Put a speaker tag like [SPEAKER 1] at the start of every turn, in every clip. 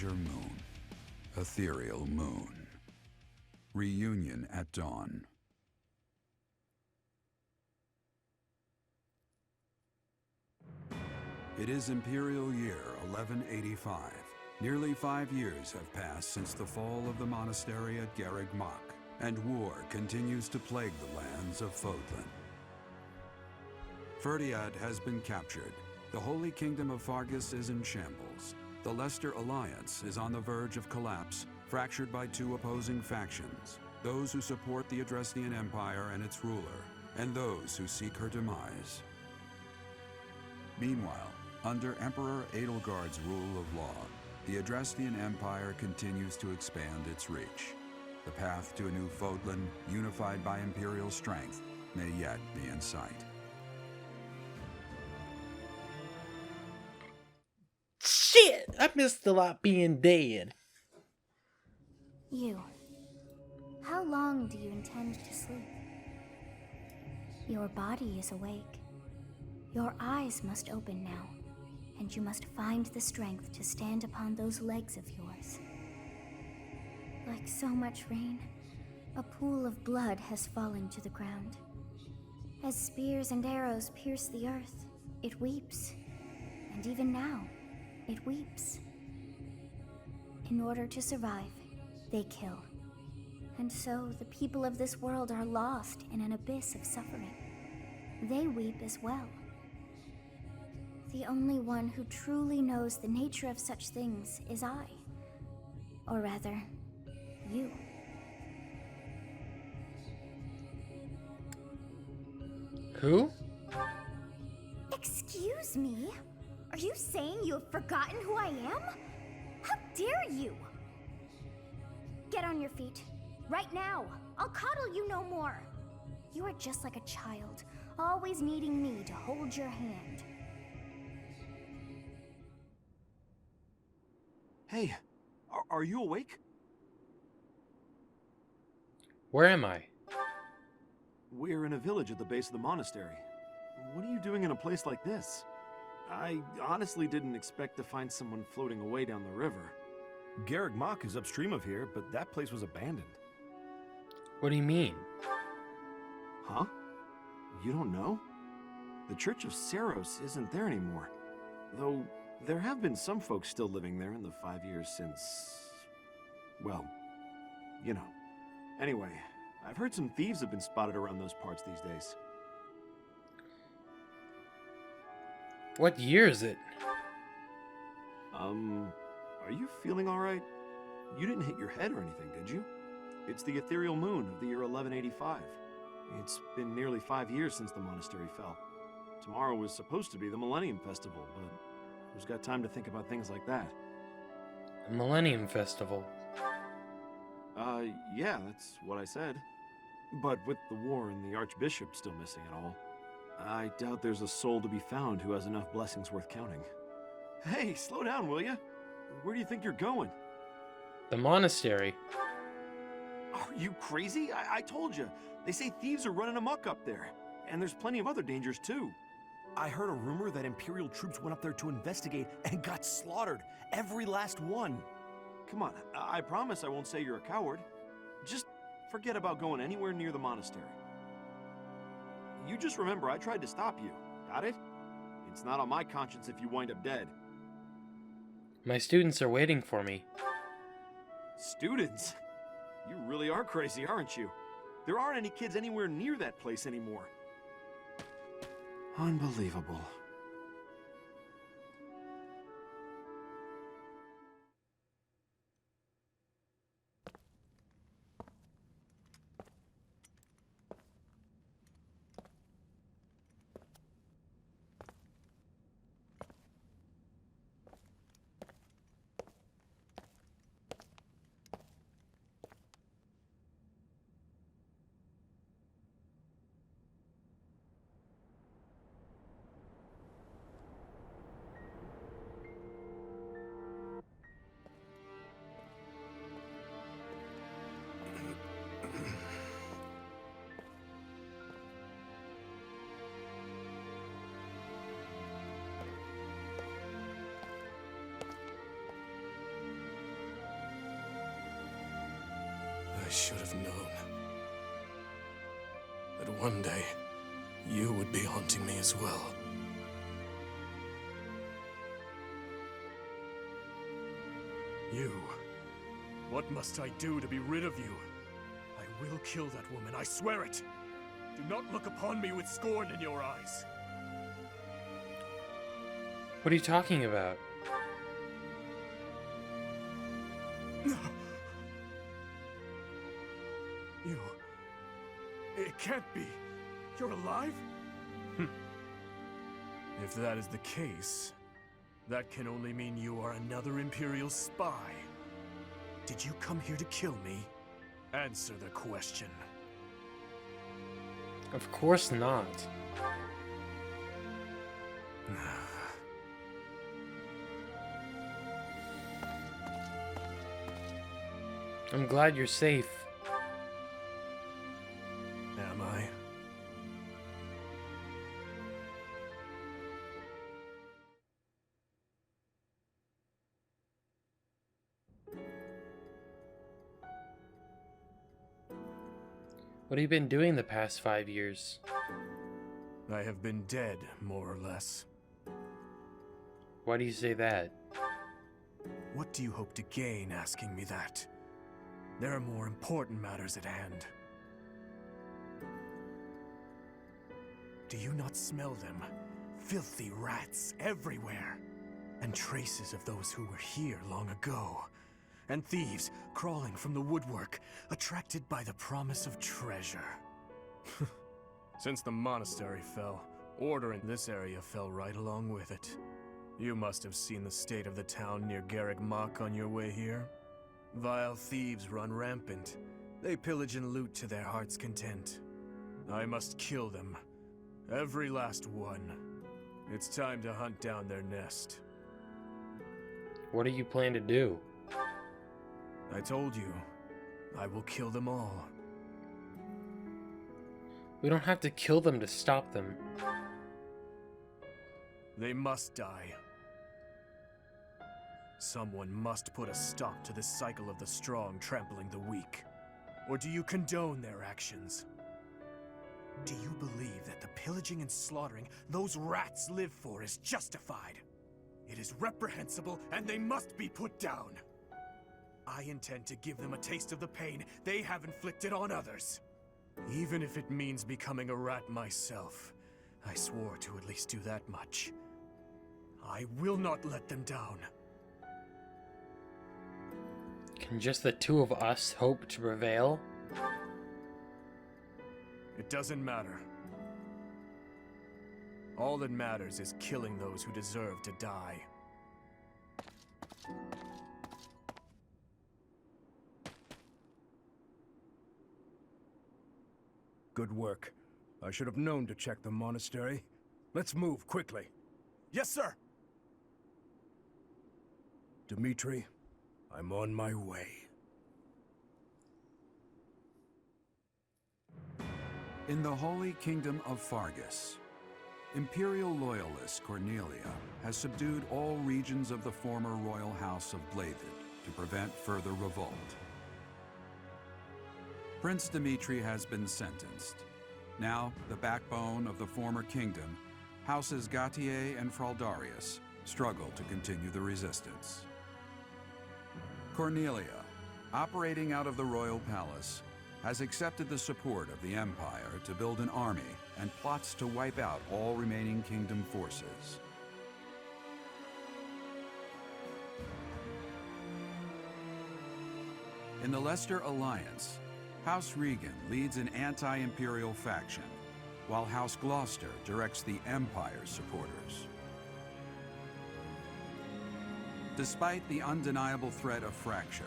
[SPEAKER 1] azure moon. Ethereal moon. Reunion at dawn. It is Imperial Year 1185. Nearly 5 years have passed since the fall of the monastery at DAYBREAK, and war continues to plague the lands of Fodlan. Ferdiad has been captured. The Holy Kingdom of Fargus is in shambles. The Leicester Alliance is on the verge of collapse, fractured by two opposing factions, those who support the Adrestian Empire and its ruler, and those who seek her demise. Meanwhile, under Emperor Edelgard's rule of law, the Adrestian Empire continues to expand its reach. The path to a new Fodlan, unified by Imperial strength, may yet be in sight.
[SPEAKER 2] Shit! I missed a lot being dead.
[SPEAKER 3] You. How long do you intend to sleep? Your body is awake. Your eyes must open now, and you must find the strength to stand upon those legs of yours. Like so much rain, a pool of blood has fallen to the ground. As spears and arrows pierce the earth, it weeps. And even now, it weeps. In order to survive, they kill. And so the people of this world are lost in an abyss of suffering. They weep as well. The only one who truly knows the nature of such things is I. Or rather, you.
[SPEAKER 2] Who?
[SPEAKER 3] Excuse me? Are you saying you have forgotten who I am? How dare you? Get on your feet. Right now. I'll coddle you no more. You are just like a child, always needing me to hold your hand.
[SPEAKER 4] Hey, are you awake?
[SPEAKER 2] Where am I?
[SPEAKER 4] We're in a village at the base of the monastery. What are you doing in a place like this? I honestly didn't expect to find someone floating away down the river.
[SPEAKER 5] DAYBREAK is upstream of here, but that place was abandoned.
[SPEAKER 2] What do you mean?
[SPEAKER 4] Huh? You don't know? The Church of Saros isn't there anymore. Though, there have been some folks still living there in the 5 years since... well, you know. Anyway, I've heard some thieves have been spotted around those parts these days.
[SPEAKER 2] What year is it?
[SPEAKER 4] Are you feeling alright? You didn't hit your head or anything, did you? It's the ethereal moon of the year 1185. It's been nearly 5 years since the monastery fell. Tomorrow was supposed to be the Millennium Festival, but who's got time to think about things like that?
[SPEAKER 2] The Millennium Festival.
[SPEAKER 4] Yeah, that's what I said. But with the war and the Archbishop still missing it all, I doubt there's a soul to be found who has enough blessings worth counting. Hey, slow down, will ya? Where do you think you're going?
[SPEAKER 2] The monastery.
[SPEAKER 4] Are you crazy? I told you. They say thieves are running amok up there. And there's plenty of other dangers, too.
[SPEAKER 5] I heard a rumor that Imperial troops went up there to investigate and got slaughtered. Every last one.
[SPEAKER 4] Come on, I promise I won't say you're a coward. Just forget about going anywhere near the monastery. You just remember I tried to stop you. Got it? It's not on my conscience if you wind up dead.
[SPEAKER 2] My students are waiting for me.
[SPEAKER 4] Students? You really are crazy, aren't you? There aren't any kids anywhere near that place anymore. Unbelievable.
[SPEAKER 5] have known that one day you would be haunting me as well. You. What must I do to be rid of you? I will kill that woman, I swear it! Do not look upon me with scorn in your eyes.
[SPEAKER 2] What are you talking about?
[SPEAKER 5] You... It can't be. You're alive? If that is the case, that can only mean you are another Imperial spy. Did you come here to kill me? Answer the question.
[SPEAKER 2] Of course not. I'm glad you're safe.
[SPEAKER 5] Am I?
[SPEAKER 2] What have you been doing the past 5 years?
[SPEAKER 5] I have been dead, more or less.
[SPEAKER 2] Why do you say that?
[SPEAKER 5] What do you hope to gain asking me that? There are more important matters at hand. Do you not smell them? Filthy rats everywhere. And traces of those who were here long ago. And thieves crawling from the woodwork, attracted by the promise of treasure. Since the monastery fell, order in this area fell right along with it. You must have seen the state of the town near Garrick Mach on your way here. Vile thieves run rampant. They pillage and loot to their heart's content. I must kill them. Every last one. It's time to hunt down their nest.
[SPEAKER 2] What do you plan to do?
[SPEAKER 5] I told you, I will kill them all.
[SPEAKER 2] We don't have to kill them to stop them.
[SPEAKER 5] They must die. Someone must put a stop to this cycle of the strong trampling the weak. Or do you condone their actions? Do you believe that the pillaging and slaughtering those rats live for is justified? It is reprehensible and they must be put down. I intend to give them a taste of the pain they have inflicted on others. Even if it means becoming a rat myself. I swore to at least do that much. I will not let them down.
[SPEAKER 2] Can just the two of us hope to prevail?
[SPEAKER 5] It doesn't matter. All that matters is killing those who deserve to die.
[SPEAKER 6] Good work. I should have known to check the monastery. Let's move quickly.
[SPEAKER 5] Yes, sir!
[SPEAKER 6] Dimitiri, I'm on my way.
[SPEAKER 1] In the Holy Kingdom of Fargus, Imperial loyalist Cornelia has subdued all regions of the former royal house of Blavid to prevent further revolt. Prince Dimitiri has been sentenced. Now, the backbone of the former kingdom, Houses Gautier and Fraldarius, struggle to continue the resistance. Cornelia, operating out of the royal palace, has accepted the support of the Empire to build an army and plots to wipe out all remaining kingdom forces. In the Leicester Alliance, House Regan leads an anti-imperial faction, while House Gloucester directs the Empire's supporters. Despite the undeniable threat of fracture,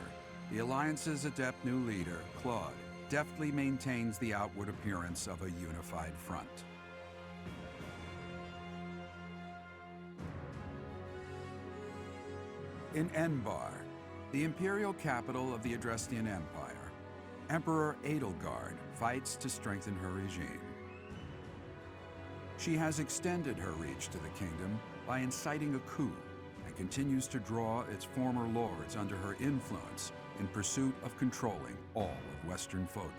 [SPEAKER 1] the Alliance's adept new leader, Claude, deftly maintains the outward appearance of a unified front. In Enbar, the imperial capital of the Adrestian Empire, Emperor Edelgard fights to strengthen her regime. She has extended her reach to the kingdom by inciting a coup and continues to draw its former lords under her influence in pursuit of controlling all of Western Fodlan.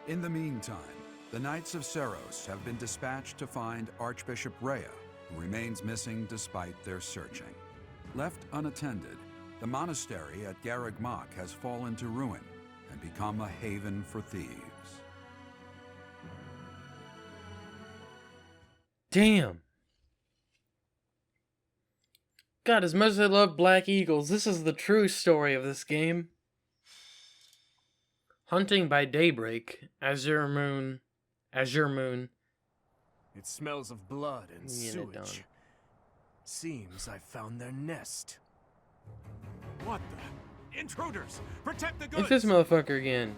[SPEAKER 1] In the meantime, the Knights of Seros have been dispatched to find Archbishop Rhea, who remains missing despite their searching. Left unattended, the monastery at Garreg Mach has fallen to ruin and become a haven for thieves.
[SPEAKER 2] Damn. God, as much as I love Black Eagles, this is the true story of this game. Hunting by daybreak, Azure Moon.
[SPEAKER 5] It smells of blood and sewage. Seems I found their nest. What the? Intruders! Protect the goods!
[SPEAKER 2] It's this motherfucker again.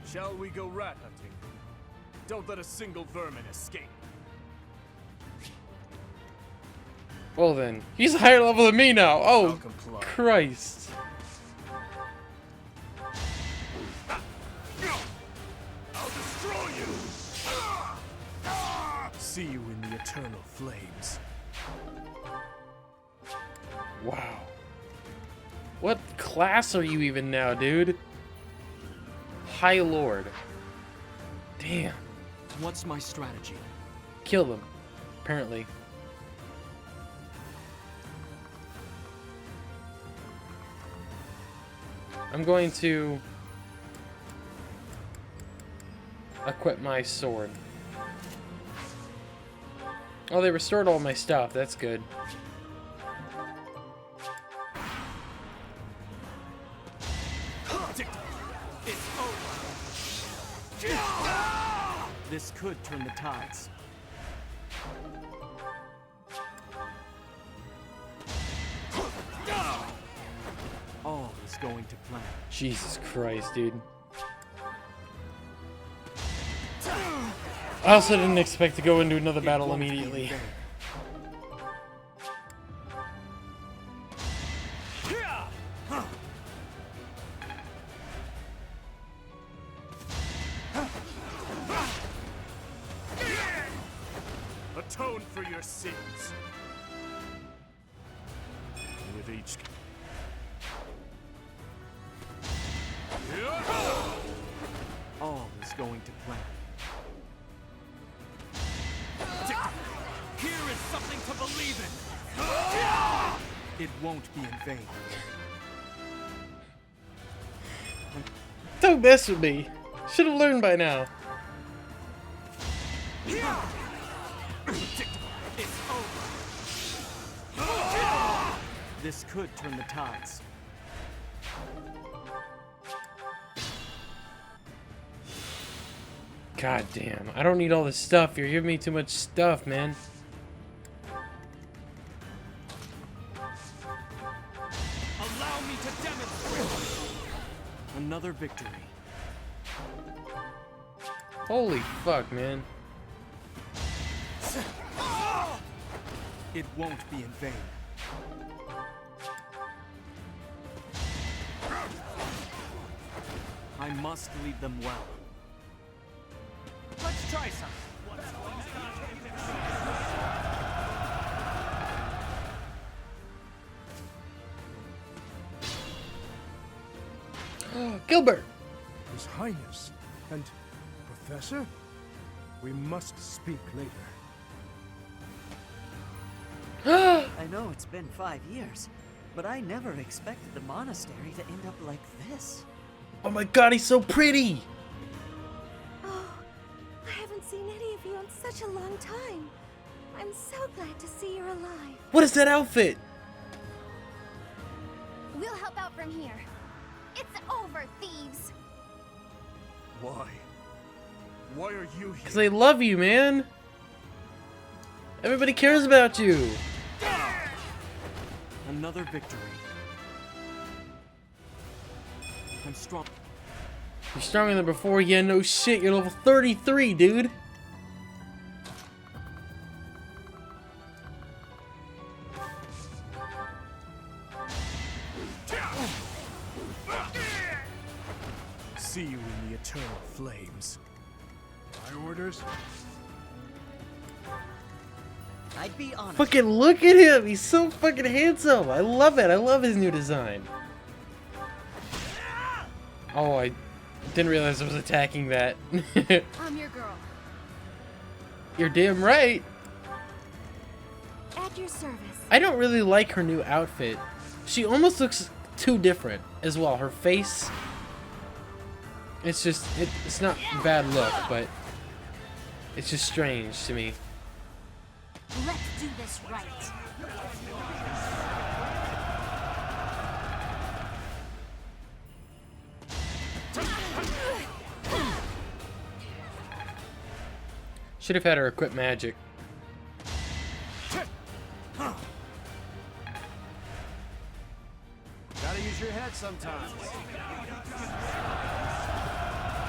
[SPEAKER 5] Shall we go rat hunting? Don't let a single vermin escape.
[SPEAKER 2] Well then, he's higher level than me now.
[SPEAKER 5] I'll
[SPEAKER 2] Oh,
[SPEAKER 5] comply.
[SPEAKER 2] Christ.
[SPEAKER 5] I'll destroy you! See you in the eternal flames.
[SPEAKER 2] Wow. What class are you even now, dude? High Lord. Damn.
[SPEAKER 5] What's my strategy?
[SPEAKER 2] Kill them, apparently. I'm going to equip my sword. Oh, they restored all my stuff. That's good.
[SPEAKER 5] It's over. This could turn the tides. All is going to plan.
[SPEAKER 2] Jesus Christ, dude. I also didn't expect to go into another battle immediately.
[SPEAKER 5] Atone for your sins. With each... All is going to plan. Here is something to believe in. It won't be in vain.
[SPEAKER 2] Don't mess with me. Should have learned by now.
[SPEAKER 5] It's over. This could turn the tides.
[SPEAKER 2] God damn. I don't need all this stuff. You're giving me too much stuff, man.
[SPEAKER 5] Allow me to demonstrate. Another victory.
[SPEAKER 2] Holy fuck, man.
[SPEAKER 5] It won't be in vain. I must lead them well. Let's try some.
[SPEAKER 2] Gilbert!
[SPEAKER 6] His Highness and Professor? We must speak later.
[SPEAKER 7] I know it's been 5 years, but I never expected the monastery to end up like this.
[SPEAKER 2] Oh my god, he's so pretty!
[SPEAKER 3] Oh, I haven't seen any of you in such a long time. I'm so glad to see you're alive.
[SPEAKER 2] What is that outfit?
[SPEAKER 3] We'll help out from here. It's over, thieves.
[SPEAKER 5] Why? Why are you here?
[SPEAKER 2] Because they love you, man. Everybody cares about you.
[SPEAKER 5] Another victory. I'm strong.
[SPEAKER 2] You're stronger than before? Yeah, no shit. You're level 33, dude.
[SPEAKER 5] See you in the eternal flames.
[SPEAKER 6] My orders?
[SPEAKER 7] I'd be honest.
[SPEAKER 2] Fucking look at him! He's so fucking handsome! I love it! I love his new design. Oh, I didn't realize I was attacking that.
[SPEAKER 3] I'm your girl.
[SPEAKER 2] You're damn right!
[SPEAKER 3] At your service.
[SPEAKER 2] I don't really like her new outfit. She almost looks too different as well. Her face... It's just... It's not a bad look, but... It's just strange to me.
[SPEAKER 3] Let's do this right.
[SPEAKER 2] Should have had her equip magic.
[SPEAKER 4] Gotta use your head sometimes.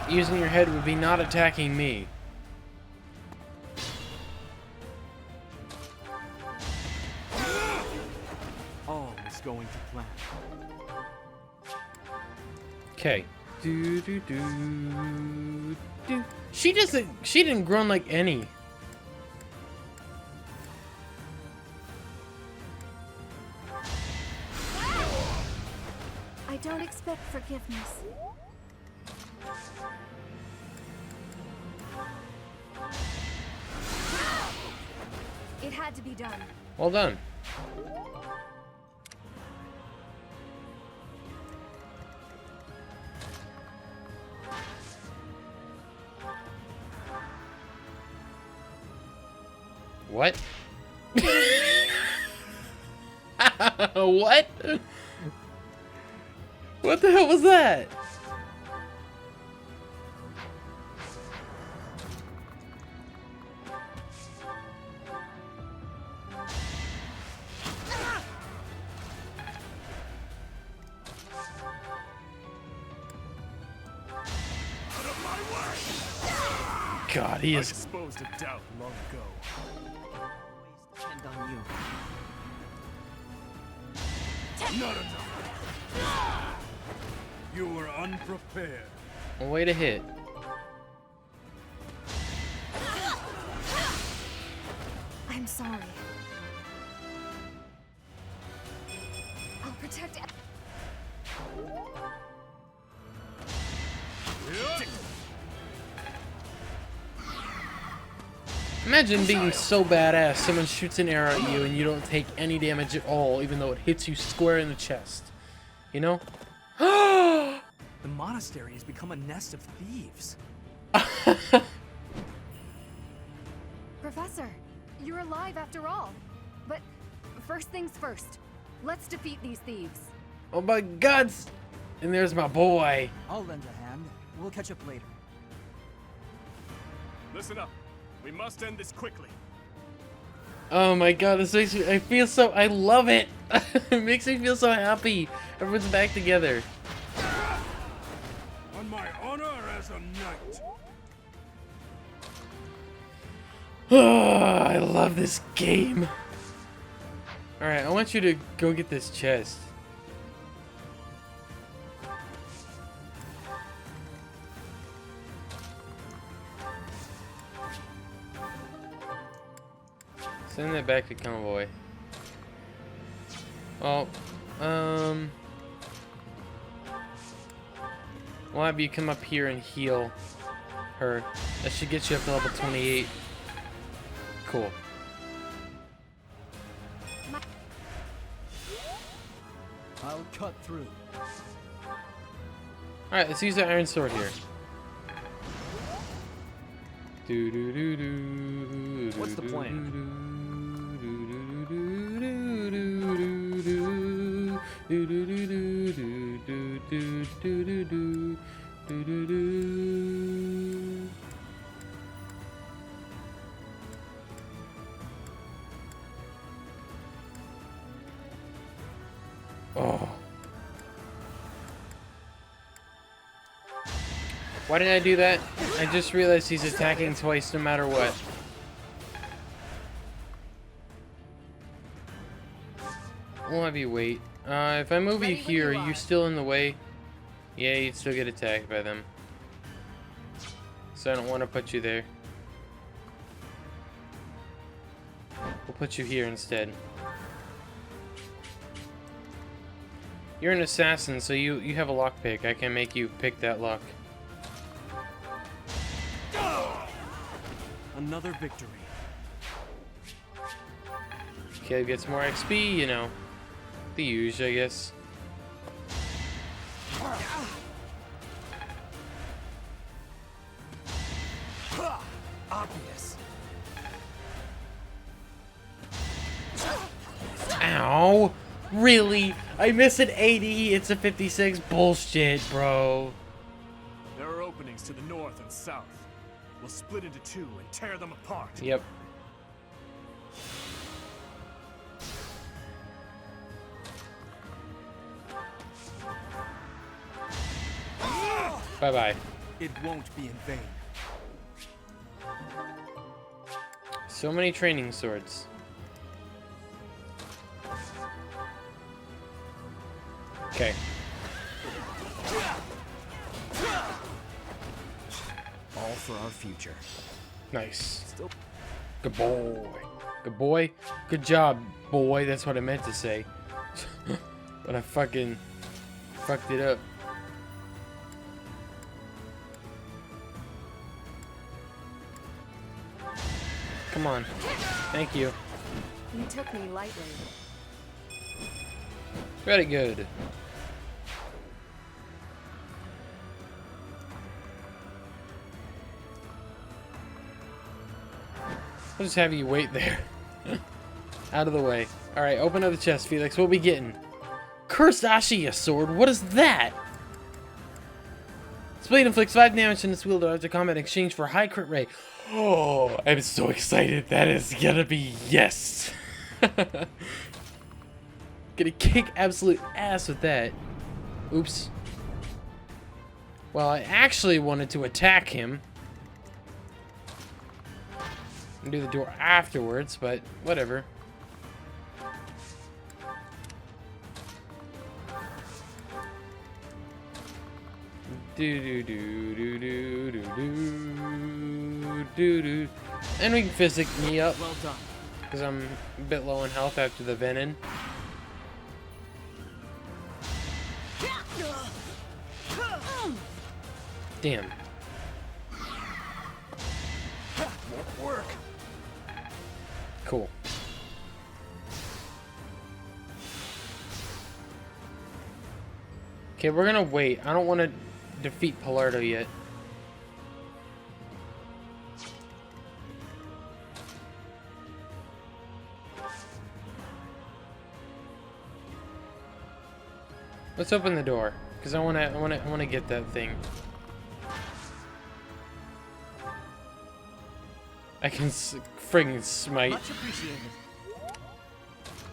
[SPEAKER 2] Using your head would be not attacking me.
[SPEAKER 5] All is going to plan.
[SPEAKER 2] Okay. She didn't groan like any.
[SPEAKER 3] I don't expect forgiveness. It had to be done.
[SPEAKER 2] Well done. What? What? What the hell was that? God, he is.
[SPEAKER 5] Exposed a doubt long ago.
[SPEAKER 7] Always depend on you.
[SPEAKER 6] Not enough. You were unprepared.
[SPEAKER 2] Way to hit.
[SPEAKER 3] I'm sorry. I'll protect.
[SPEAKER 2] Imagine being so badass, someone shoots an arrow at you and you don't take any damage at all, even though it hits you square in the chest. You know?
[SPEAKER 5] The monastery has become a nest of thieves.
[SPEAKER 8] Professor, you're alive after all. But first things first, let's defeat these thieves.
[SPEAKER 2] Oh my god! And there's my boy.
[SPEAKER 7] I'll lend a hand. We'll catch up later.
[SPEAKER 5] Listen up. We must end this quickly.
[SPEAKER 2] Oh my god, this makes me, I feel so, I love it. It makes me feel so happy. Everyone's back together.
[SPEAKER 6] On my honor as a knight.
[SPEAKER 2] Oh, I love this game. Alright, I want you to go get this chest. Send that back to convoy. Well, we'll have you come up here and heal her. That should get you up to level 28. Cool.
[SPEAKER 7] I'll cut through.
[SPEAKER 2] Alright, let's use the iron sword here.
[SPEAKER 5] What's the plan?
[SPEAKER 2] Oh. Why did I do that? I just realized he's attacking twice no matter what. We'll have you wait. If I move you here, you're still in the way. Yeah, you'd still get attacked by them. So I don't want to put you there. We'll put you here instead. You're an assassin, so you have a lockpick. I can make you pick that lock.
[SPEAKER 5] Another victory.
[SPEAKER 2] Caleb gets more XP, you know. The usual, I guess.
[SPEAKER 5] Obvious.
[SPEAKER 2] Ow! Really? I miss an 80, it's a 56? Bullshit, bro.
[SPEAKER 5] There are openings to the north and south. We'll split into two and tear them apart.
[SPEAKER 2] Yep. Bye-bye.
[SPEAKER 5] It won't be in vain.
[SPEAKER 2] So many training swords. Okay.
[SPEAKER 5] All for our future.
[SPEAKER 2] Nice. Good boy. Good boy. Good job, boy. That's what I meant to say. But I fucking fucked it up. Come on. Thank you.
[SPEAKER 8] You took me lightly.
[SPEAKER 2] Very good. I'll just have you wait there. Out of the way. Alright, open up the chest, Felix. What we getting? Cursed Ashia sword? What is that? This blade inflicts 5 damage in its wielder after combat in exchange for a high crit rate. Oh, I'm so excited. That is gonna be yes. Gonna kick absolute ass with that. Oops. Well, I actually wanted to attack him and do the door afterwards, but whatever. Do. And we can physic me up.
[SPEAKER 5] Well done.
[SPEAKER 2] Because I'm a bit low on health after the venom. Damn.
[SPEAKER 5] Won't work.
[SPEAKER 2] Cool. Okay, we're gonna wait. I don't want to defeat Palardo yet. Let's open the door, because I wanna get that thing. I can friggin' smite.
[SPEAKER 7] Much appreciated.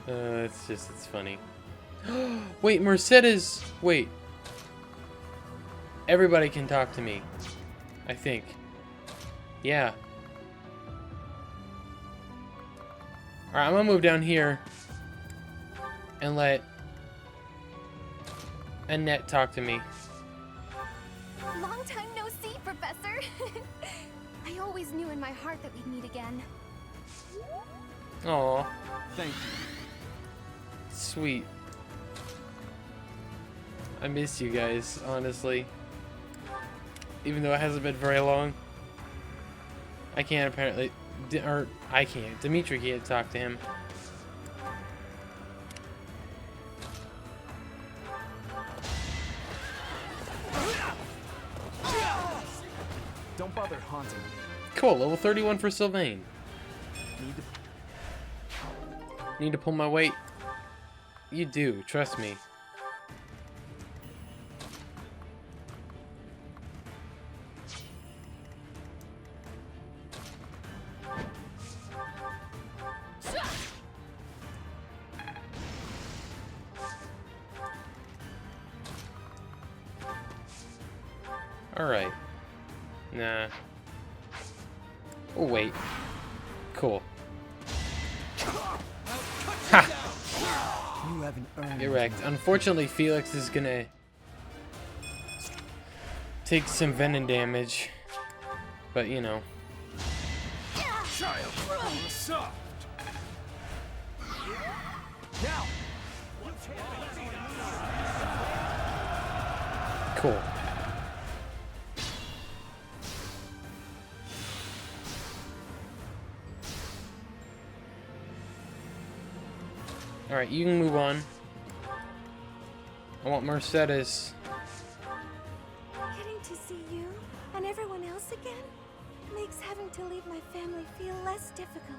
[SPEAKER 2] It's funny. Wait, Mercedes. Wait. Everybody can talk to me. I think. Yeah. Alright, I'm gonna move down here and let Annette talk to me.
[SPEAKER 3] Long time no see, Professor. I always knew in my heart that we'd meet again.
[SPEAKER 2] Aw,
[SPEAKER 5] Thank you.
[SPEAKER 2] sweet. I miss you guys, honestly. Even though it hasn't been very long. I can't apparently, I can't. Dimitiri can't talk to him.
[SPEAKER 5] Don't bother haunting me.
[SPEAKER 2] Cool, level 31 for Sylvain. Need to pull my weight? You do, trust me. Alright. Nah. Oh, wait. Cool. Ha!
[SPEAKER 5] You haven't earned
[SPEAKER 2] Get wrecked. Unfortunately, Felix is gonna take some venom damage. But, you know.
[SPEAKER 5] child. Soft.
[SPEAKER 2] Cool. Alright, you can move on. I want Mercedes.
[SPEAKER 9] Getting to see you and everyone else again makes having to leave my family feel less difficult.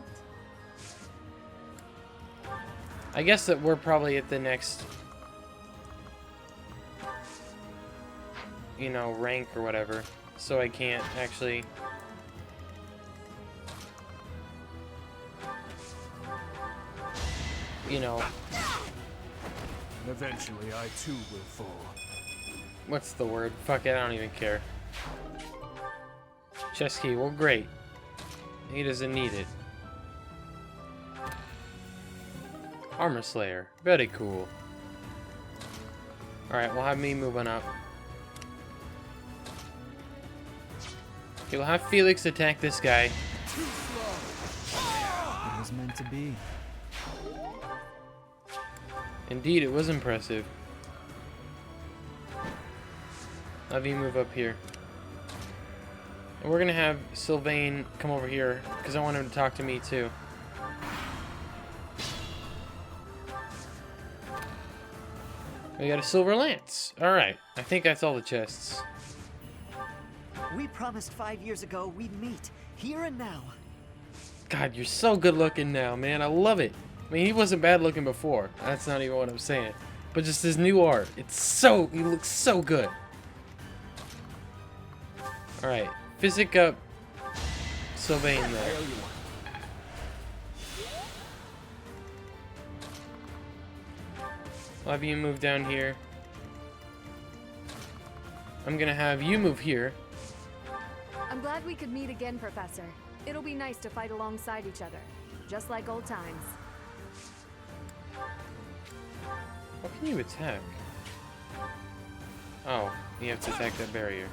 [SPEAKER 2] I guess that we're probably at the next, you know, rank or whatever. So I can't actually... You know...
[SPEAKER 6] Eventually, I too will fall.
[SPEAKER 2] What's the word? Fuck it, I don't even care. Chest key, well great. He doesn't need it. Armor Slayer, very cool. Alright, we'll have me moving up. Okay, we'll have Felix attack this guy.
[SPEAKER 10] It was meant to be.
[SPEAKER 2] Indeed, it was impressive. Have you move up here. And we're gonna have Sylvain come over here, because I want him to talk to me too. We got a silver lance. Alright, I think that's all the chests.
[SPEAKER 7] We promised 5 years ago we'd meet, here and now.
[SPEAKER 2] God, you're so good looking now, man. I love it. I mean, he wasn't bad looking before. That's not even what I'm saying. But just his new art. It's so... He looks so good. Alright. Physic up Sylvain there. I'll have you move down here. I'm gonna have you move here.
[SPEAKER 8] I'm glad we could meet again, Professor. It'll be nice to fight alongside each other, just like old times.
[SPEAKER 2] What can you attack? Oh, you have to attack that barrier.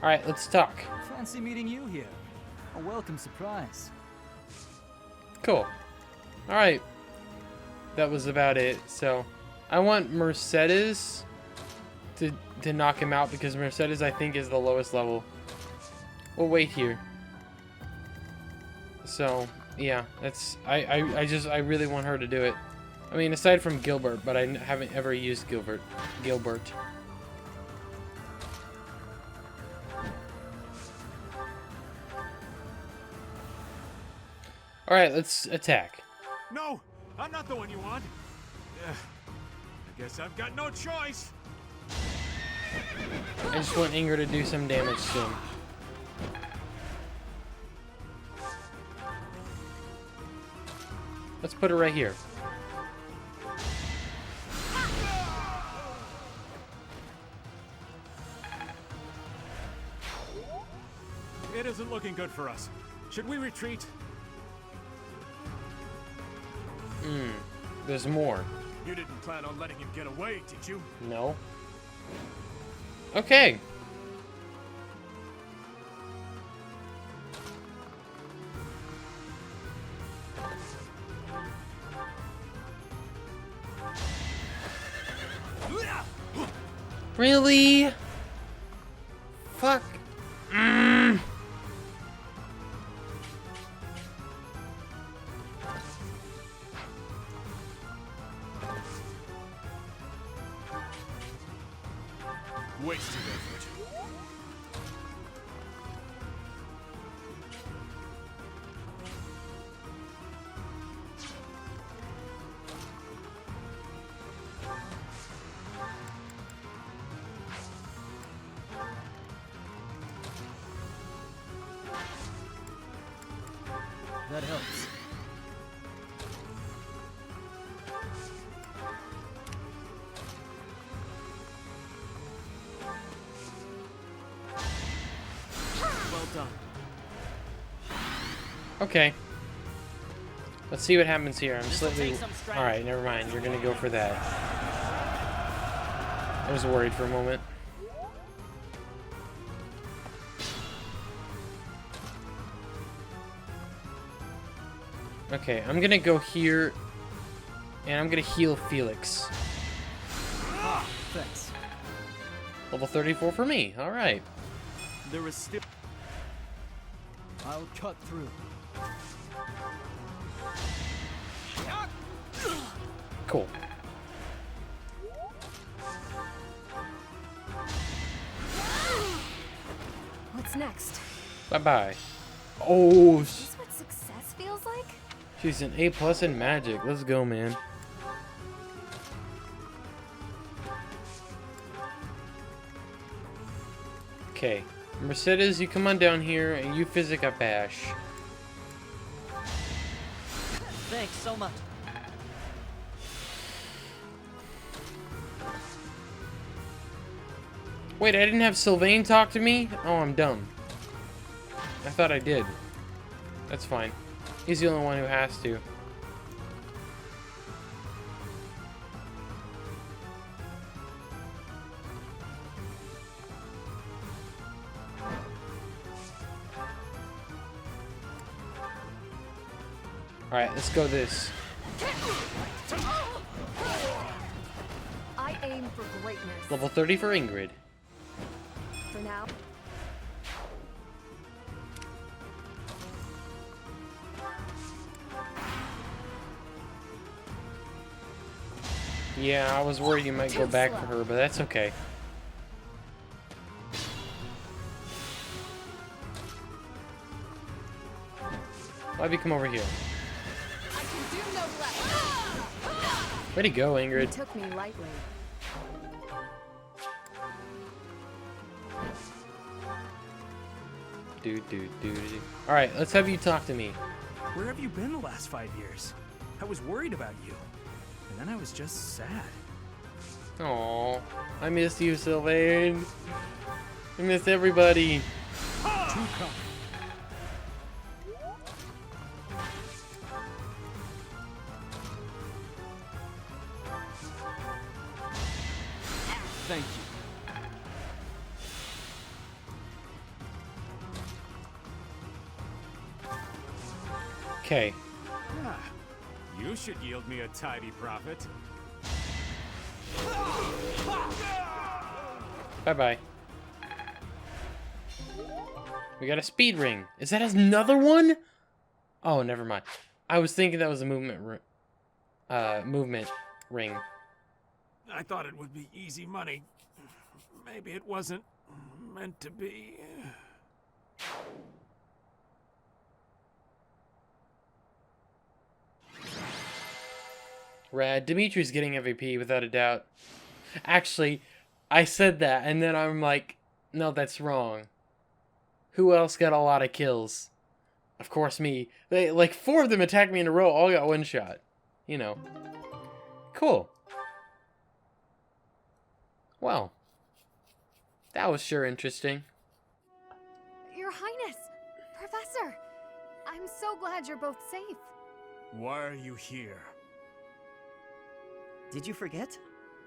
[SPEAKER 2] Alright, let's talk.
[SPEAKER 10] Fancy meeting you here. A welcome surprise.
[SPEAKER 2] Cool. Alright. That was about it. So, I want Mercedes to knock him out because Mercedes, I think, is the lowest level. We'll wait here. So, yeah, that's... I really want her to do it. I mean, aside from Gilbert, but I haven't ever used Gilbert. Alright, let's attack.
[SPEAKER 5] No, I'm not the one you want. I guess I've got no choice.
[SPEAKER 2] I just want Ingrid to do some damage to him. Let's put it right here.
[SPEAKER 5] It isn't looking good for us. Should we retreat?
[SPEAKER 2] There's more.
[SPEAKER 5] You didn't plan on letting him get away, did you?
[SPEAKER 2] No. Okay. Really? Fuck.
[SPEAKER 5] Wasted effort.
[SPEAKER 10] That helps.
[SPEAKER 7] Well done.
[SPEAKER 2] Okay. Let's see what happens here. I'm slightly... Alright, never mind. You're gonna go for that. I was worried for a moment. Okay, I'm gonna go here, and I'm gonna heal Felix. Level 34 for me. All right.
[SPEAKER 5] There is still...
[SPEAKER 10] I'll cut through.
[SPEAKER 2] Cool.
[SPEAKER 8] What's next?
[SPEAKER 2] Bye-bye. Oh,
[SPEAKER 3] Is this what success feels like?
[SPEAKER 2] she's an A+ in magic. Let's go, man. Okay. Mercedes, you come on down here and you physic up Ash.
[SPEAKER 7] Thanks so much.
[SPEAKER 2] Wait, I didn't have Sylvain talk to me? Oh, I'm dumb. I thought I did. That's fine. He's the only one who has to. Alright, let's go this.
[SPEAKER 8] I aim for greatness.
[SPEAKER 2] Level 30 for Ingrid.
[SPEAKER 8] For now.
[SPEAKER 2] Yeah, I was worried you might go back for her, but that's okay. Why'd you come over here?
[SPEAKER 8] I can do no less.
[SPEAKER 2] Way to go,
[SPEAKER 8] You
[SPEAKER 2] Ingrid.
[SPEAKER 8] took me lightly.
[SPEAKER 2] Alright, let's have you talk to me.
[SPEAKER 5] Where have you been the last 5 years? I was worried about you. And then I was just sad.
[SPEAKER 2] Aww, I miss you, Sylvain. I miss everybody.
[SPEAKER 5] Too kind. Thank you.
[SPEAKER 2] Okay.
[SPEAKER 11] Ah, you should yield me a tidy profit.
[SPEAKER 2] Bye-bye. We got a speed ring. Is that another one? Oh, never mind. I was thinking that was a movement ring.
[SPEAKER 11] I thought it would be easy money. Maybe it wasn't meant to be.
[SPEAKER 2] Rad. Dimitri's getting MVP without a doubt. Actually, I said that, and then I'm like, no, that's wrong. Who else got a lot of kills? Of course, me. They, like, 4 of them attacked me in a row, all got one shot. You know. Cool. Well. That was sure interesting.
[SPEAKER 8] Your Highness! Professor! I'm so glad you're both safe.
[SPEAKER 5] Why are you here?
[SPEAKER 7] Did you forget?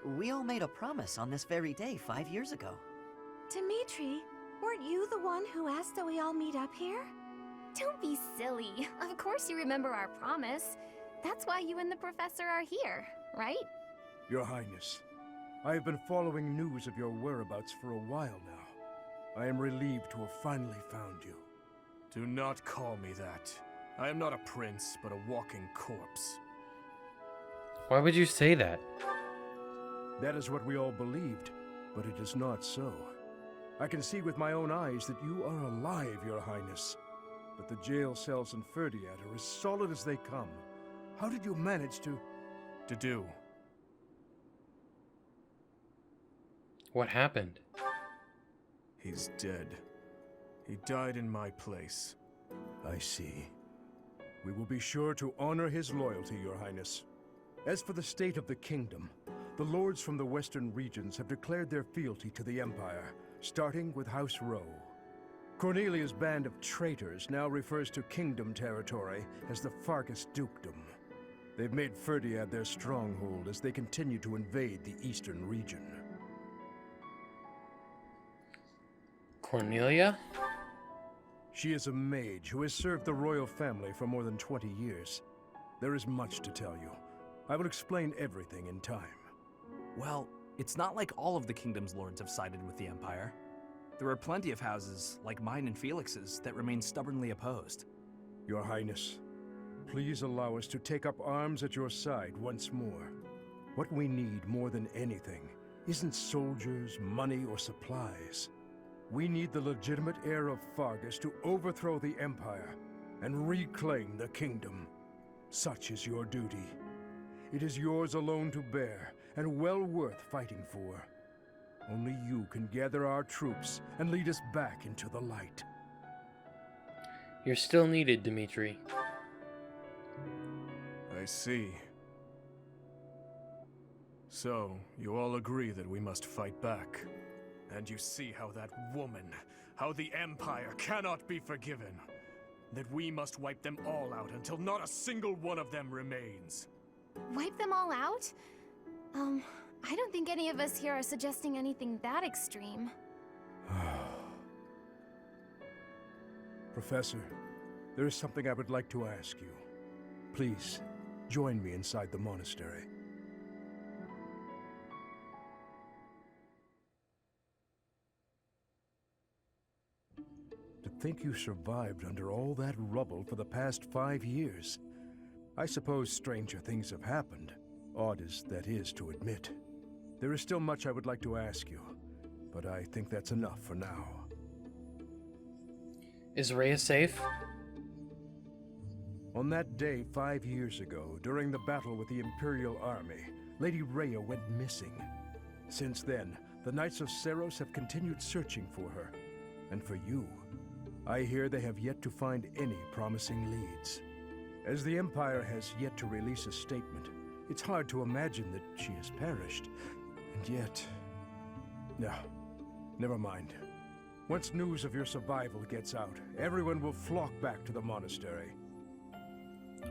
[SPEAKER 7] We all made a promise on this very day 5 years ago.
[SPEAKER 9] Dimitiri, weren't you the one who asked that we all meet up here?
[SPEAKER 3] Don't be silly. Of course you remember our promise. That's why you and the professor are here, right?
[SPEAKER 6] Your Highness, I have been following news of your whereabouts for a while now. I am relieved to have finally found you.
[SPEAKER 5] Do not call me that. I am not a prince, but a walking corpse.
[SPEAKER 2] Why would you say that?
[SPEAKER 6] That is what we all believed, but it is not so. I can see with my own eyes that you are alive, Your Highness. But the jail cells in Ferdiad are as solid as they come. How did you manage to do?
[SPEAKER 2] What happened?
[SPEAKER 5] He's dead. He died in my place.
[SPEAKER 6] I see. We will be sure to honor his loyalty, Your Highness. As for the state of the kingdom, the lords from the western regions have declared their fealty to the Empire, starting with House Rowe. Cornelia's band of traitors now refers to kingdom territory as the Fargus Dukedom. They've made Ferdiad their stronghold as they continue to invade the eastern region.
[SPEAKER 2] Cornelia?
[SPEAKER 6] She is a mage who has served the royal family for more than 20 years. There is much to tell you. I will explain everything in time.
[SPEAKER 5] Well,
[SPEAKER 12] It's not like all of the kingdom's lords have sided with the Empire. There are plenty of houses, like mine and Felix's, that remain stubbornly opposed.
[SPEAKER 6] Your Highness, please allow us to take up arms at your side once more. What we need more than anything isn't soldiers, money, or supplies. We need the legitimate heir of Fargus to overthrow the Empire and reclaim the kingdom. Such is your duty. It is yours alone to bear, and well worth fighting for. Only you can gather our troops and lead us back into the light.
[SPEAKER 2] You're still needed, Dimitiri.
[SPEAKER 5] I see. So, you all agree that we must fight back. And you see how that woman, how the Empire cannot be forgiven. That we must wipe them all out until not a single one of them remains.
[SPEAKER 3] Wipe them all out? I don't think any of us here are suggesting anything that extreme.
[SPEAKER 6] Professor, there is something I would like to ask you. Please, join me inside the monastery. To think you survived under all that rubble for the past 5 years. I suppose stranger things have happened, odd as that is to admit. There is still much I would like to ask you, but I think that's enough for now.
[SPEAKER 2] Is Rhea safe?
[SPEAKER 6] On that day 5 years ago, during the battle with the Imperial Army, Lady Rhea went missing. Since then, the Knights of Seiros have continued searching for her. And for you, I hear they have yet to find any promising leads. As the Empire has yet to release a statement, it's hard to imagine that she has perished. And yet... No, never mind. Once news of your survival gets out, everyone will flock back to the monastery.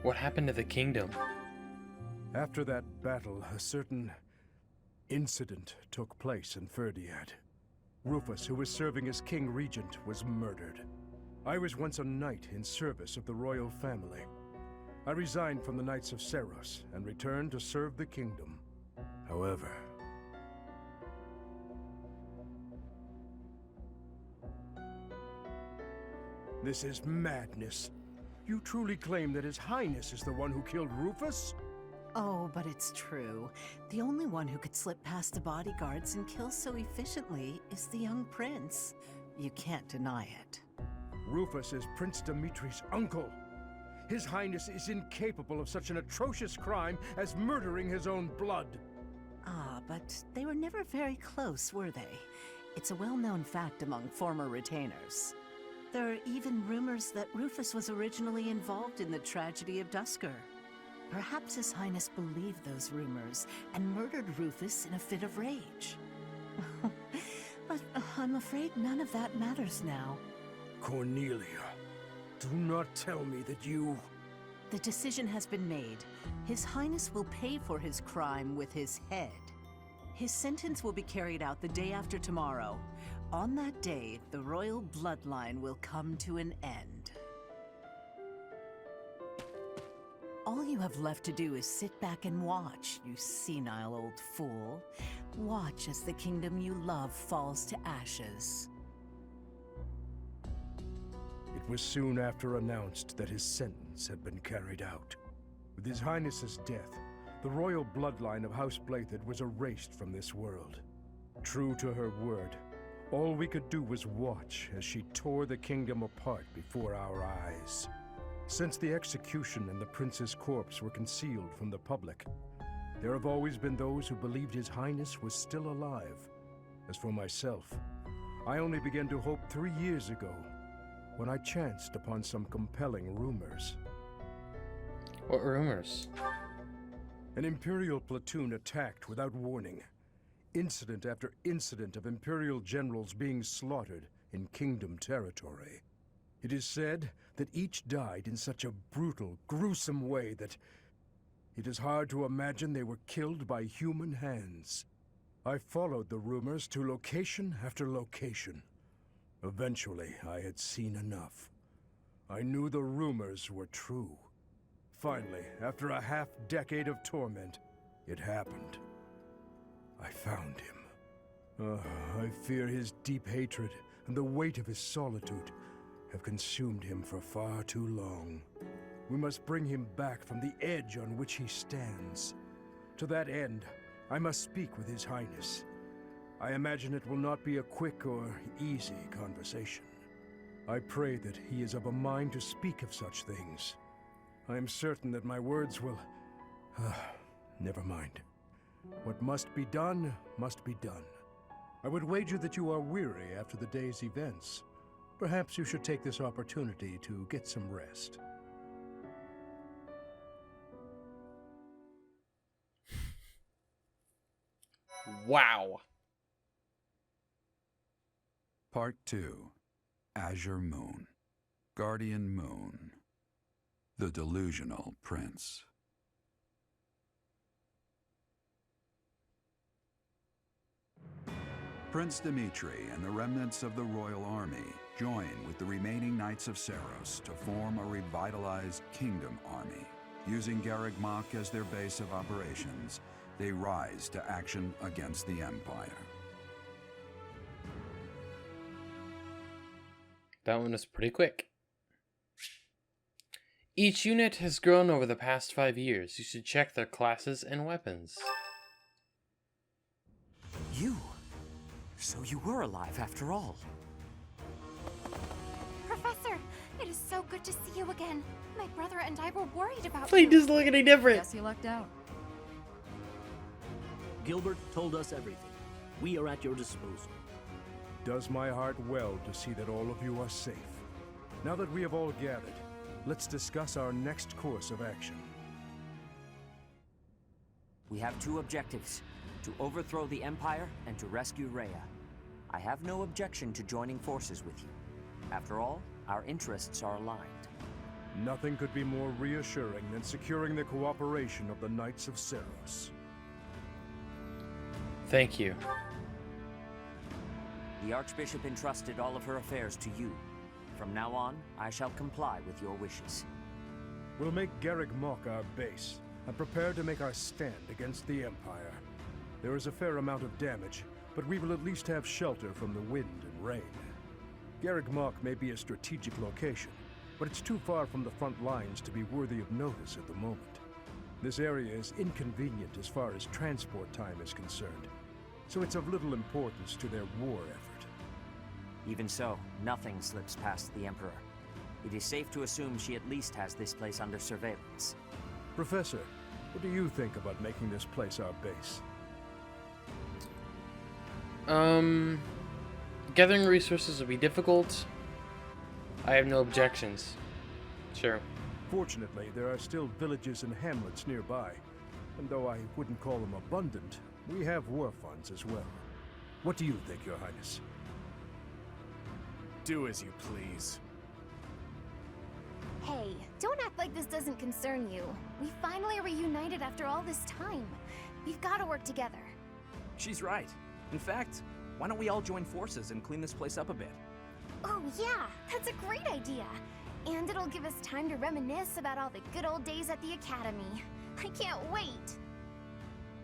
[SPEAKER 2] What happened to the kingdom?
[SPEAKER 6] After that battle, a certain incident took place in Ferdiad. Rufus, who was serving as King Regent, was murdered. I was once a knight in service of the royal family. I resigned from the Knights of Seiros and returned to serve the kingdom. However... This is madness. You truly claim that His Highness is the one who killed Rufus?
[SPEAKER 13] Oh, but it's true. The only one who could slip past the bodyguards and kill so efficiently is the young prince. You can't deny it.
[SPEAKER 6] Rufus is Prince Dimitiri's uncle. His Highness is incapable of such an atrocious crime as murdering his own blood.
[SPEAKER 13] Ah, but they were never very close, were they? It's a well-known fact among former retainers. There are even rumors that Rufus was originally involved in the tragedy of Dusker. Perhaps His Highness believed those rumors and murdered Rufus in a fit of rage. But I'm afraid none of that matters now.
[SPEAKER 6] Cornelia, do not tell me that you...
[SPEAKER 13] The decision has been made. His Highness will pay for his crime with his head. His sentence will be carried out the day after tomorrow. On that day, the royal bloodline will come to an end. All you have left to do is sit back and watch, you senile old fool. Watch as the kingdom you love falls to ashes.
[SPEAKER 6] It was soon after announced that his sentence had been carried out. With His Highness's death, the royal bloodline of House Blathid was erased from this world. True to her word, all we could do was watch as she tore the kingdom apart before our eyes. Since the execution and the prince's corpse were concealed from the public, there have always been those who believed His Highness was still alive. As for myself, I only began to hope 3 years ago, when I chanced upon some compelling rumors.
[SPEAKER 2] What rumors?
[SPEAKER 6] An Imperial platoon attacked without warning. Incident after incident of Imperial generals being slaughtered in Kingdom territory. It is said that each died in such a brutal, gruesome way that it is hard to imagine they were killed by human hands. I followed the rumors to location after location. Eventually, I had seen enough. I knew the rumors were true. Finally, after a half-decade of torment, it happened. I found him. I fear his deep hatred and the weight of his solitude have consumed him for far too long. We must bring him back from the edge on which he stands. To that end, I must speak with His Highness. I imagine it will not be a quick or easy conversation. I pray that he is of a mind to speak of such things. I am certain that my words will... never mind. What must be done, must be done. I would wager that you are weary after the day's events. Perhaps you should take this opportunity to get some rest.
[SPEAKER 2] Wow.
[SPEAKER 1] Part 2. Azure Moon. Guardian Moon. The Delusional Prince. Prince Dimitiri and the remnants of the royal army join with the remaining Knights of Seiros to form a revitalized kingdom army. Using Garreg Mach as their base of operations, they rise to action against the Empire.
[SPEAKER 2] That one was pretty quick. Each unit has grown over the past 5 years. You should check their classes and weapons.
[SPEAKER 14] You? So you were alive after all.
[SPEAKER 9] Professor, it is so good to see you again. My brother and I were worried about
[SPEAKER 2] He
[SPEAKER 9] you.
[SPEAKER 2] doesn't look any different.
[SPEAKER 15] Guess you lucked out.
[SPEAKER 16] Gilbert told us everything. We are at your disposal.
[SPEAKER 6] Does my heart well to see that all of you are safe. Now that we have all gathered, let's discuss our next course of action.
[SPEAKER 14] We have two objectives: to overthrow the Empire and to rescue Rhea. I have no objection to joining forces with you. After all, our interests are aligned.
[SPEAKER 6] Nothing could be more reassuring than securing the cooperation of the Knights of Seiros.
[SPEAKER 2] Thank you.
[SPEAKER 14] The Archbishop entrusted all of her affairs to you. From now on, I shall comply with your wishes.
[SPEAKER 6] We'll make Garreg Mach our base, and prepare to make our stand against the Empire. There is a fair amount of damage, but we will at least have shelter from the wind and rain. Garreg Mach may be a strategic location, but it's too far from the front lines to be worthy of notice at the moment. This area is inconvenient as far as transport time is concerned, so it's of little importance to their war effort.
[SPEAKER 14] Even so, nothing slips past the Emperor. It is safe to assume she at least has this place under surveillance.
[SPEAKER 6] Professor, what do you think about making this place our base?
[SPEAKER 2] Gathering resources will be difficult. I have no objections. Sure.
[SPEAKER 6] Fortunately, there are still villages and hamlets nearby, and though I wouldn't call them abundant, we have war funds as well. What do you think, Your Highness?
[SPEAKER 5] Do as you please.
[SPEAKER 3] Hey, don't act like this doesn't concern you. We finally reunited after all this time. We've got to work together.
[SPEAKER 12] She's right. In fact, why don't we all join forces and clean this place up a bit?
[SPEAKER 3] Oh yeah, that's a great idea. And it'll give us time to reminisce about all the good old days at the Academy. I can't wait.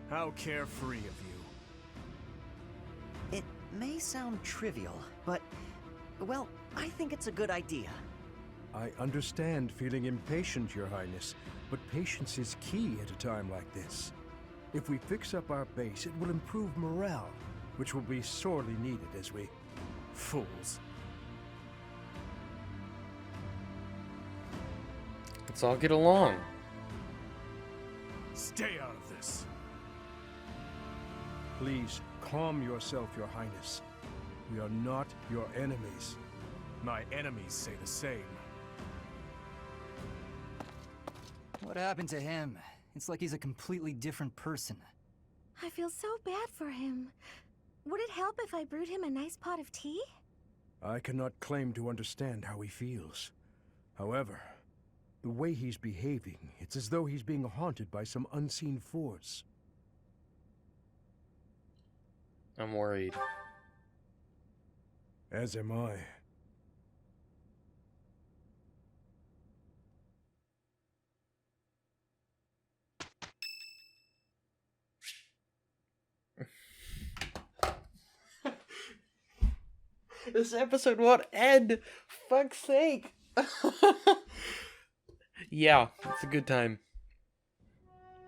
[SPEAKER 5] How carefree of you.
[SPEAKER 7] It may sound trivial, but, well, I think it's a good idea.
[SPEAKER 6] I understand feeling impatient, Your Highness, but patience is key at a time like this. If we fix up our base, it will improve morale, which will be sorely needed as we...
[SPEAKER 5] Fools.
[SPEAKER 2] Let's all get along.
[SPEAKER 5] Stay out of this.
[SPEAKER 6] Please, calm yourself, Your Highness. We are not your enemies.
[SPEAKER 5] My enemies say the same.
[SPEAKER 10] What happened to him? It's like he's a completely different person.
[SPEAKER 9] I feel so bad for him. Would it help if I brewed him a nice pot of tea?
[SPEAKER 6] I cannot claim to understand how he feels. However, the way he's behaving, it's as though he's being haunted by some unseen force.
[SPEAKER 2] I'm worried.
[SPEAKER 6] As am I.
[SPEAKER 2] This episode won't end. Fuck's sake. Yeah, it's a good time.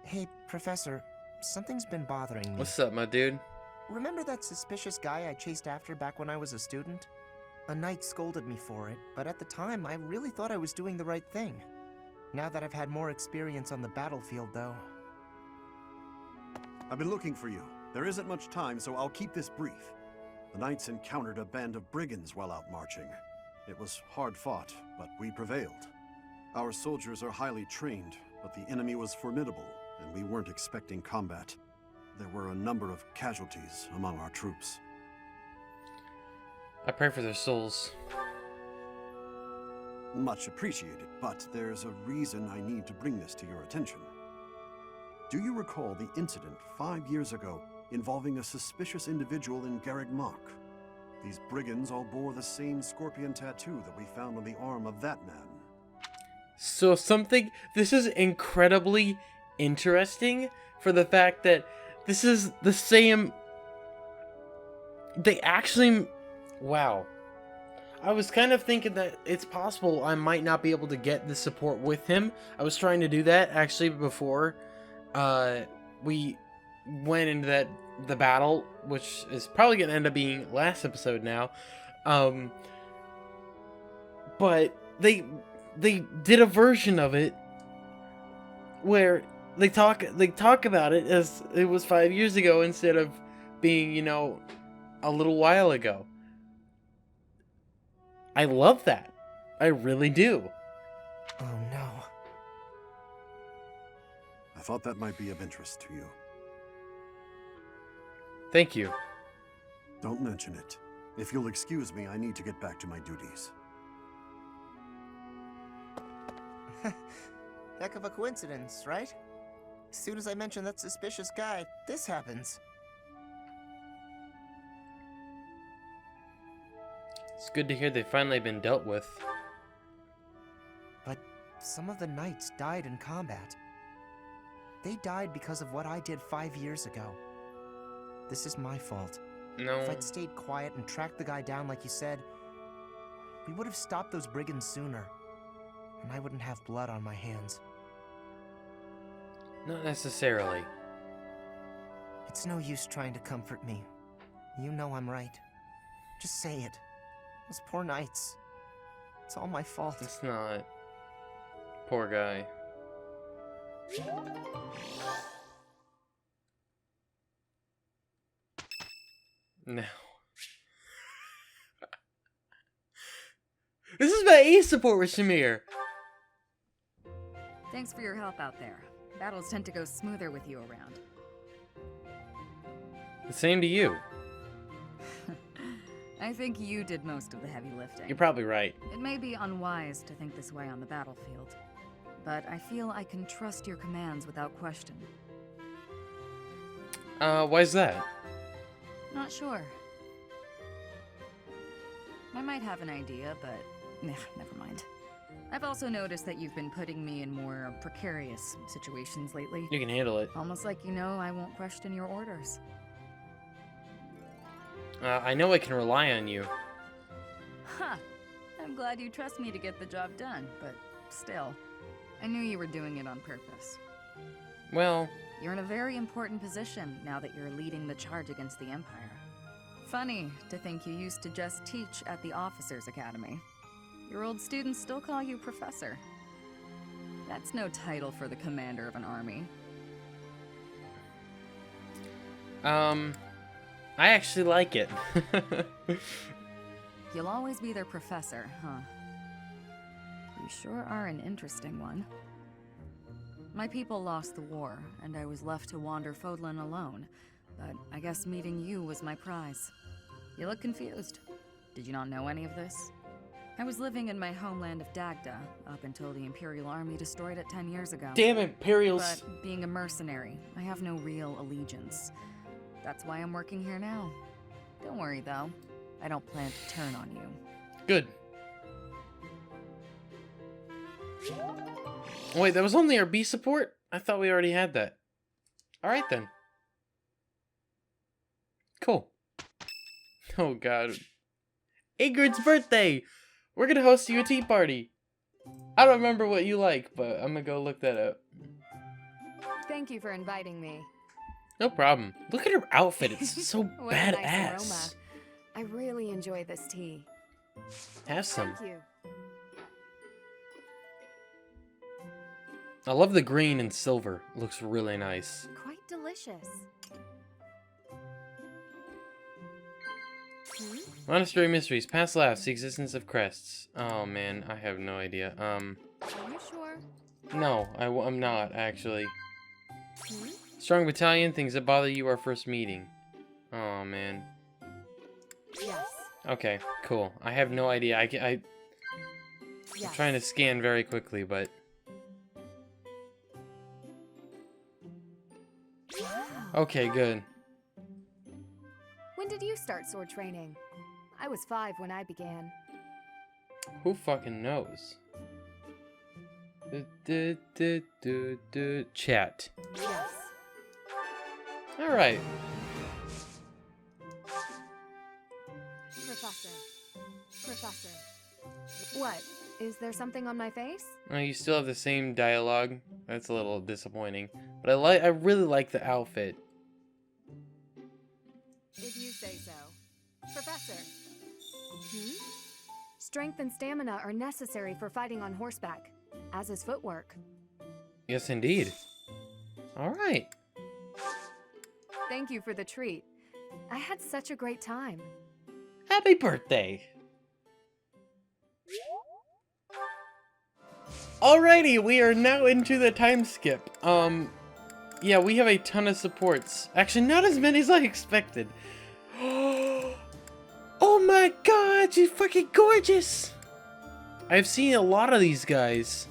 [SPEAKER 15] Hey, Professor, something's been bothering me.
[SPEAKER 2] What's up, my dude?
[SPEAKER 15] Remember that suspicious guy I chased after back when I was a student? A knight scolded me for it, but at the time I really thought I was doing the right thing. Now that I've had more experience on the battlefield, though...
[SPEAKER 17] I've been looking for you. There isn't much time, so I'll keep this brief. The knights encountered a band of brigands while out marching. It was hard fought, but we prevailed. Our soldiers are highly trained, but the enemy was formidable, and we weren't expecting combat. There were a number of casualties among our troops.
[SPEAKER 2] I pray for their souls.
[SPEAKER 17] Much appreciated, but there's a reason I need to bring this to your attention. Do you recall the incident 5 years ago involving a suspicious individual in Garreg Mach? These brigands all bore the same scorpion tattoo that we found on the arm of that man.
[SPEAKER 2] So this is incredibly interesting for the fact that this is the same, they actually, wow. I was kind of thinking that it's possible I might not be able to get the support with him. I was trying to do that actually before we went into the battle, which is probably going to end up being last episode now. But they did a version of it where they talk about it as it was 5 years ago instead of being, you know, a little while ago. I love that. I really do.
[SPEAKER 15] Oh no.
[SPEAKER 17] I thought that might be of interest to you.
[SPEAKER 2] Thank you.
[SPEAKER 17] Don't mention it. If you'll excuse me, I need to get back to my duties.
[SPEAKER 15] Heck of a coincidence, right? As soon as I mention that suspicious guy, this happens.
[SPEAKER 2] It's good to hear they've finally been dealt with.
[SPEAKER 15] But some of the knights died in combat. They died because of what I did 5 years ago. This is my fault.
[SPEAKER 2] No.
[SPEAKER 15] If I'd stayed quiet and tracked the guy down like you said, we would have stopped those brigands sooner. And I wouldn't have blood on my hands.
[SPEAKER 2] Not necessarily.
[SPEAKER 15] It's no use trying to comfort me. You know I'm right. Just say it. Those poor knights. It's all my fault.
[SPEAKER 2] It's not. Poor guy. No. This is my ace support with Shamir.
[SPEAKER 18] Thanks for your help out there. Battles tend to go smoother with you around.
[SPEAKER 2] The same to you.
[SPEAKER 18] I think you did most of the heavy lifting.
[SPEAKER 2] You're probably right.
[SPEAKER 18] It may be unwise to think this way on the battlefield, but I feel I can trust your commands without question.
[SPEAKER 2] Why's that?
[SPEAKER 18] Not sure. I might have an idea, but never mind. I've also noticed that you've been putting me in more precarious situations lately.
[SPEAKER 2] You can handle it.
[SPEAKER 18] Almost like you know I won't question your orders.
[SPEAKER 2] I know I can rely on you.
[SPEAKER 18] Huh. I'm glad you trust me to get the job done, but still. I knew you were doing it on purpose.
[SPEAKER 2] Well...
[SPEAKER 18] You're in a very important position now that you're leading the charge against the Empire. Funny to think you used to just teach at the Officers' Academy. Your old students still call you Professor. That's no title for the commander of an army.
[SPEAKER 2] I actually like it.
[SPEAKER 18] You'll always be their professor, huh? You sure are an interesting one. My people lost the war, and I was left to wander Fodlan alone, but I guess meeting you was my prize. You look confused. Did you not know any of this? I was living in my homeland of Dagda, up until the Imperial Army destroyed it 10 years ago.
[SPEAKER 2] Damn Imperials!
[SPEAKER 18] But being a mercenary, I have no real allegiance. That's why I'm working here now. Don't worry, though. I don't plan to turn on you.
[SPEAKER 2] Good. Wait, that was only our B support? I thought we already had that. Alright then. Cool. Oh god. Ingrid's birthday! We're gonna host you a tea party. I don't remember what you like, but I'm gonna go look that up.
[SPEAKER 8] Thank you for inviting me.
[SPEAKER 2] No problem. Look at her outfit. It's so
[SPEAKER 8] What a nice
[SPEAKER 2] badass.
[SPEAKER 8] aroma. I really enjoy this tea.
[SPEAKER 2] Have some.
[SPEAKER 8] Thank you.
[SPEAKER 2] I love the green and silver. Looks really nice.
[SPEAKER 8] Quite delicious.
[SPEAKER 2] Monastery mysteries. Past lives. The existence of crests. Oh man, I have no idea.
[SPEAKER 8] Are you sure?
[SPEAKER 2] No, I'm not actually. Strong battalion. Things that bother you. Our first meeting. Oh man.
[SPEAKER 8] Yes.
[SPEAKER 2] Okay, cool. I have no idea. I'm trying to scan very quickly, but okay, good.
[SPEAKER 8] When did you start sword training? I was 5 when I began.
[SPEAKER 2] Who fucking knows? Chat.
[SPEAKER 8] Yes.
[SPEAKER 2] Alright.
[SPEAKER 8] Professor. What? Is there something on my face?
[SPEAKER 2] Oh, you still have the same dialogue. That's a little disappointing. But I really like the outfit.
[SPEAKER 8] If you say so. Professor. Strength and stamina are necessary for fighting on horseback, as is footwork.
[SPEAKER 2] Yes, indeed. Alright.
[SPEAKER 8] Thank you for the treat. I had such a great time.
[SPEAKER 2] Happy birthday! Alrighty, we are now into the time skip. Yeah, we have a ton of supports. Actually, not as many as I expected. Oh my god, she's fucking gorgeous! I've seen a lot of these guys.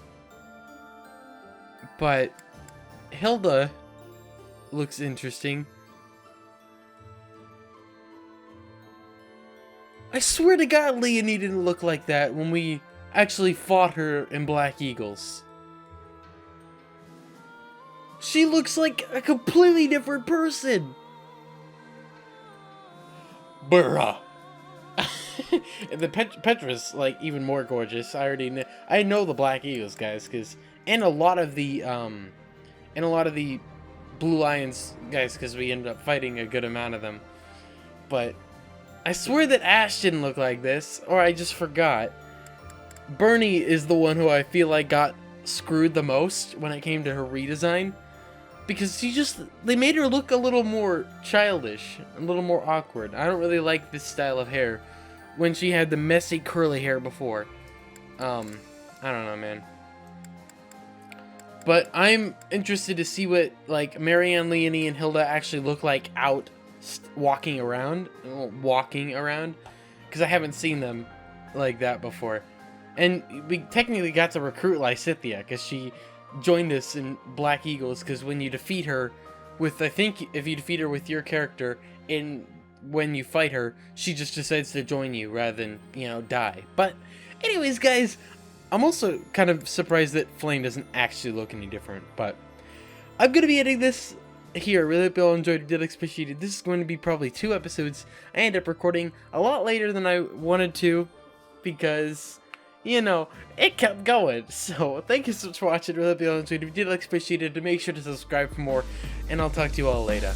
[SPEAKER 2] But Hilda looks interesting. I swear to God, Leonie didn't look like that when we actually fought her in Black Eagles. She looks like a completely different person. Bruh. And the Petra's like even more gorgeous. I know the Black Eagles guys, and a lot of the Blue Lions guys, because we ended up fighting a good amount of them. But I swear that Ash didn't look like this, or I just forgot. Bernie is the one who I feel like got screwed the most when it came to her redesign. Because they made her look a little more childish, a little more awkward. I don't really like this style of hair when she had the messy curly hair before. I don't know, man. But I'm interested to see what like Marianne, Leonie, and Hilda actually look like out walking around, because I haven't seen them like that before. And we technically got to recruit Lysithea because she joined us in Black Eagles, because when you defeat her with, I think if you defeat her with your character when you fight her, she just decides to join you rather than, die. But anyways, guys, I'm also kind of surprised that Flame doesn't actually look any different, but I'm going to be editing this here. I really hope you all enjoyed. Did appreciate it. This is going to be probably 2 episodes. I ended up recording a lot later than I wanted to because, it kept going. So thank you so much for watching. Really hope you all enjoyed. If you did appreciate it, make sure to subscribe for more, and I'll talk to you all later.